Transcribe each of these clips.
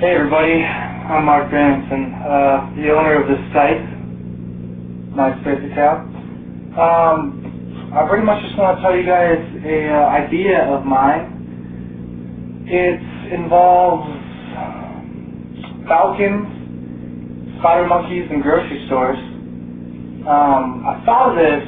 Hey everybody, I'm Mark Branson, the owner of this site, MySpace account. I pretty much just want to tell you guys a idea of mine. It involves falcons, spider monkeys, and grocery stores. I thought of this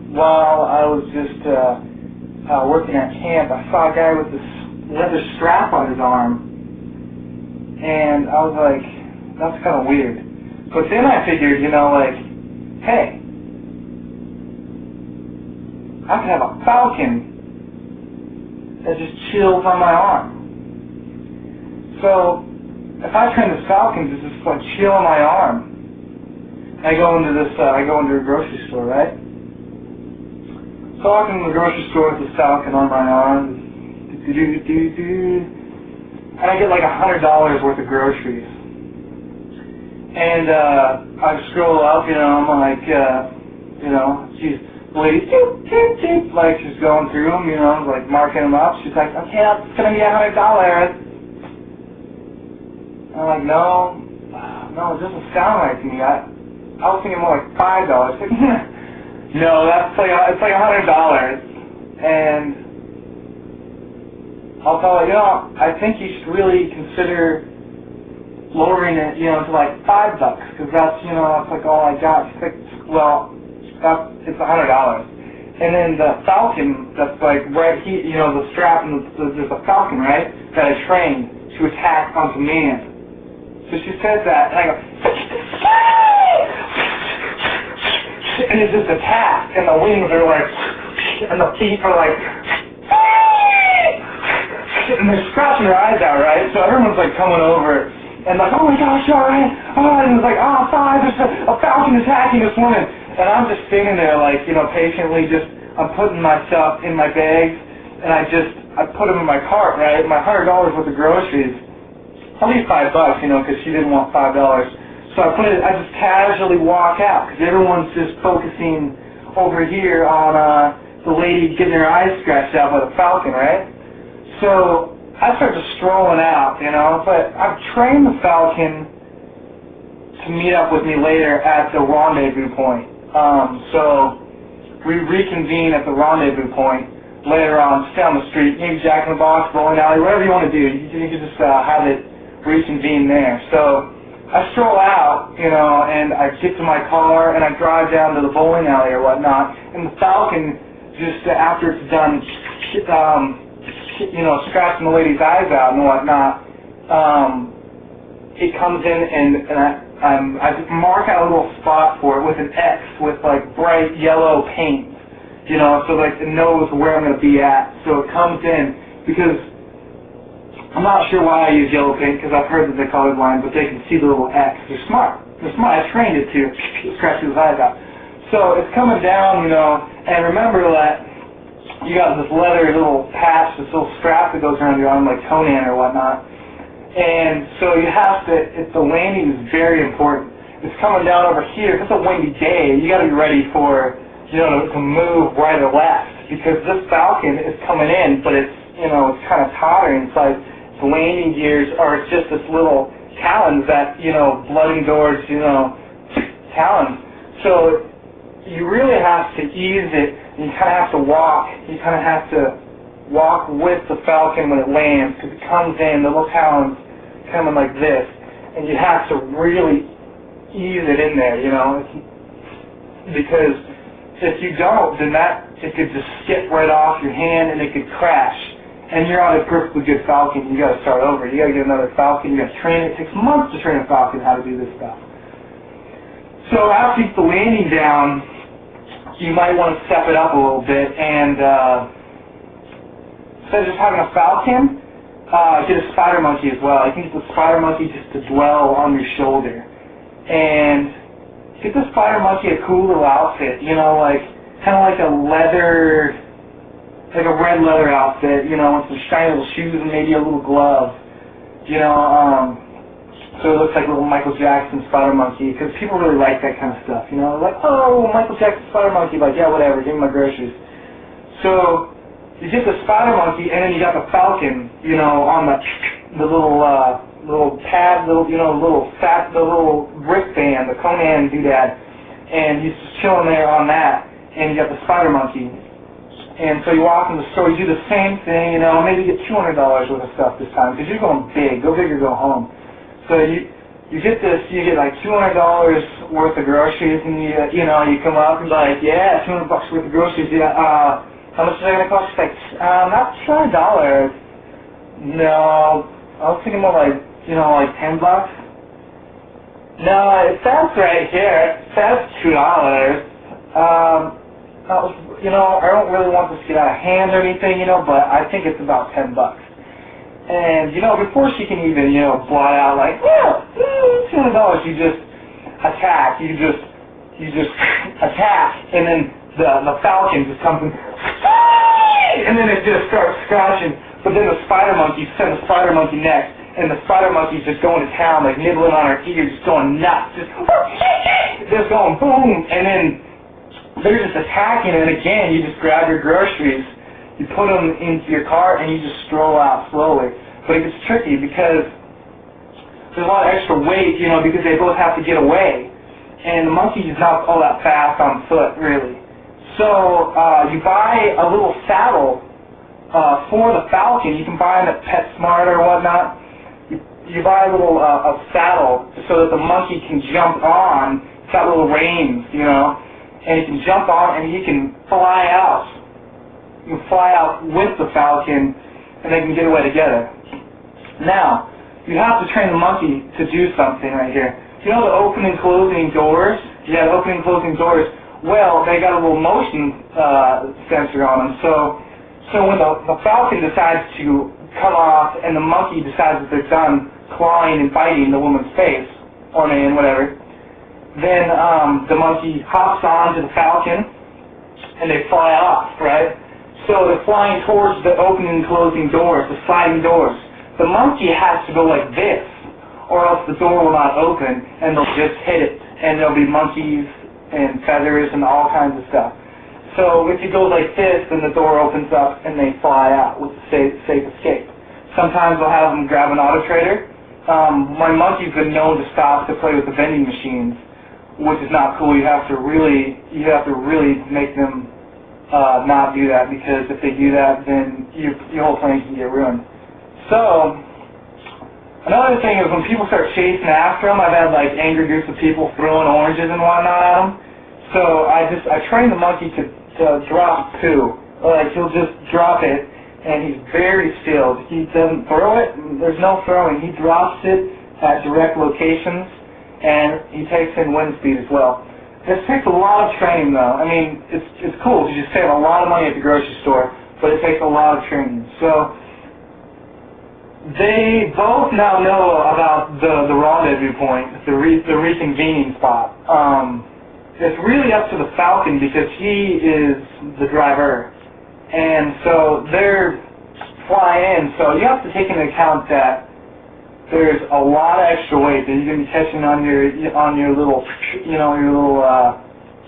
while I was just working at camp. I saw a guy with this leather strap on his arm. And I was like, that's kind of weird. But then I figured, hey, I could have a falcon that just chills on my arm. So if I train this falcon to just like chill on my arm, I go into a grocery store, right? So I walk into the grocery store with this falcon on my arm. And I get like $100 worth of groceries. And I scroll up, I'm like, she's the lady, like she's going through them, like marking them up. She's like, okay, it's gonna be $100. I'm like, no, it doesn't sound right to me. I was thinking more like $5. No, it's like $100. And I'll tell you, I think you should really consider lowering it, to like $5, because that's, that's like all I got. She's like, well, it's $100. And then the falcon, that's like right here, the strap, and there's a falcon, right, that I trained to attack on command. So she says that, and I go, and it just attacks, and the wings are like, and the feet are like, and they're scratching their eyes out, right? So everyone's like coming over and like, oh my gosh, you alright? Oh, and it's like, oh, fine, there's a falcon attacking this woman. And I'm just standing there like, patiently I'm putting myself in my bags, and I put them in my cart, right? My $100 worth of groceries. I'll leave $5, because she didn't want $5. So I just casually walk out, because everyone's just focusing over here on the lady getting her eyes scratched out by the falcon, right? So I start just strolling out, but I've trained the falcon to meet up with me later at the rendezvous point. So we reconvene at the rendezvous point later on, just down the street, maybe Jack in the Box, bowling alley, whatever you want to do. You can just have it reconvene there. So I stroll out, and I get to my car, and I drive down to the bowling alley or whatnot, and the falcon, just after it's done, scratching the lady's eyes out and whatnot, it comes in and I mark out a little spot for it with an X with like bright yellow paint, so like it knows where I'm going to be at. So it comes in, because I'm not sure why I use yellow paint, because I've heard that they're colorblind, but they can see the little X. They're smart. I trained it to scratch his eyes out. So it's coming down, and remember that you got this leather little patch, this little strap that goes around your arm like Conan or whatnot. And so you have to, the landing is very important. It's coming down over here. If it's a windy day, you got to be ready for, to move right or left, because this falcon is coming in, but it's, it's kind of tottering. It's like the landing gears are just this little talons that, blooding towards, talons. So you really have to ease it. You kind of have to walk. You kind of have to walk with the falcon when it lands, because it comes in, the little talons coming like this, and you have to really ease it in there, because if you don't, then it could just skip right off your hand and it could crash. And you're on a perfectly good falcon. You got to start over. You got to get another falcon. You got to train it. It takes months to train a falcon how to do this stuff. So after you get the landing down, you might want to step it up a little bit, and instead of just having a falcon, get a spider monkey as well. I think it's a spider monkey just to dwell on your shoulder. And get the spider monkey a cool little outfit, kind of like a leather, like a red leather outfit, with some shiny little shoes and maybe a little glove, So it looks like a little Michael Jackson spider monkey, because people really like that kind of stuff, like, oh, Michael Jackson spider monkey, like, yeah, whatever, give me my groceries. So you get the spider monkey, and then you got the falcon, on the little little pad, little the little wristband, the Conan doodad, and he's just chilling there on that. And you got the spider monkey. And so you walk in the store, you do the same thing, maybe get $200 worth of stuff this time, because you're going big. Go big or go home. So you get this, you get like $200 worth of groceries, and you come up and be like, yeah, $200 worth of groceries. Yeah, how much is that going to cost? It's like, not $200. No, I was thinking more like, like $10. No, it says right here, it says $2. I don't really want this to get out of hand or anything, but I think it's about $10. And, before she can even, blot out like, yeah, $200, you just attack. You just attack, and then the Falcon just comes in, and then it just starts scratching. But then the spider monkey sends the spider monkey next, and the spider monkey's just going to town, like nibbling on her ear, just going nuts, just going boom, and then they're just attacking, and again, you just grab your groceries, you put them into your cart, and you just stroll out slowly. But it gets tricky because there's a lot of extra weight, because they both have to get away. And the monkey is not all that fast on foot, really. So you buy a little saddle for the Falcon. You can buy them at PetSmart or whatnot. You buy a little a saddle so that the monkey can jump on. It's got little reins, and he can jump on and he can fly out. You can fly out with the Falcon, and they can get away together. Now, you have to train the monkey to do something right here. The opening and closing doors? Yeah, the opening and closing doors. Well, they got a little motion sensor on them. So when the Falcon decides to come off and the monkey decides that they're done clawing and biting the woman's face, or man, whatever, then the monkey hops onto the Falcon, and they fly off, right? So they're flying towards the opening and closing doors, the sliding doors. The monkey has to go like this, or else the door will not open, and they'll just hit it, and there'll be monkeys and feathers and all kinds of stuff. So if you go like this, then the door opens up, and they fly out with a safe escape. Sometimes they'll have them grab an auto trader. My monkey's been known to stop to play with the vending machines, which is not cool. You have to really make them not do that, because if they do that, then your whole plan can get ruined. So another thing is when people start chasing after them, I've had like angry groups of people throwing oranges and whatnot at them. So I train the monkey to drop poo. Like he'll just drop it, and he's very still. He doesn't throw it. There's no throwing. He drops it at direct locations, and he takes in wind speed as well. This takes a lot of training, though. I mean, it's cool because you save a lot of money at the grocery store, but it takes a lot of training. So they both now know about the rendezvous point, the reconvening spot. It's really up to the Falcon because he is the driver, and so they're flying in. So you have to take into account that there's a lot of extra weight that you're going to be catching on your little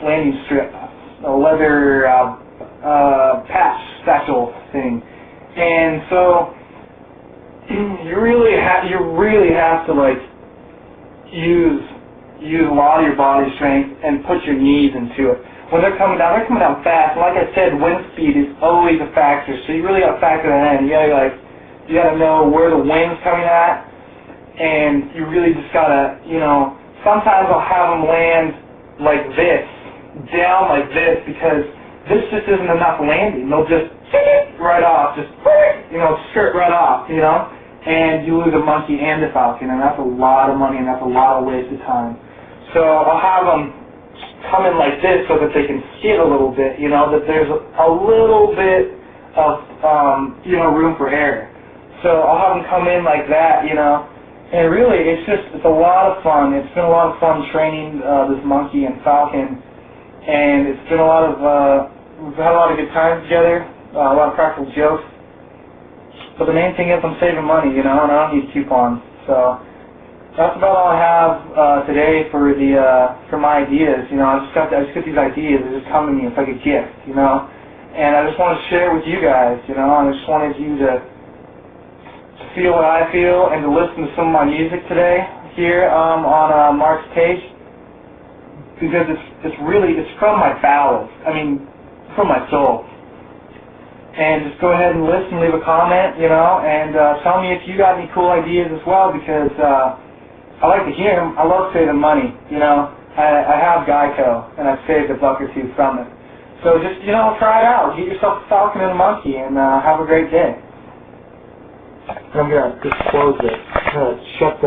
landing strip, a leather patch satchel thing, and so you really have to like use a lot of your body strength and put your knees into it. When they're coming down fast. And like I said, wind speed is always a factor, so you really got to factor that in. You got to know where the wind's coming at, and you really just got to, sometimes I'll have them land like this, down like this, because this just isn't enough landing. They'll just right off, skirt right off, and you lose a monkey and a Falcon, and that's a lot of money, and that's a lot of wasted time. So I'll have them come in like this so that they can skid a little bit, that there's a little bit of, room for error. So I'll have them come in like that, and really it's a lot of fun. It's been a lot of fun training this monkey and Falcon, and it's been we've had a lot of good times together, a lot of practical jokes. But the main thing is I'm saving money, and I don't need coupons. So that's about all I have today for my ideas. I just get these ideas. They just come to me. It's like a gift, and I just want to share it with you guys. I just wanted you to feel what I feel and to listen to some of my music today here on Mark's page, because it's from my bowels. I mean, from my soul. And just go ahead and listen, leave a comment, you know, and tell me if you got any cool ideas as well, because I like to hear them. I love saving money, you know. I have Geico, and I've saved $1 or $2 from it. So just, you know, try it out. Get yourself a Falcon and a monkey, and have a great day. I'm going to just close it. Shut the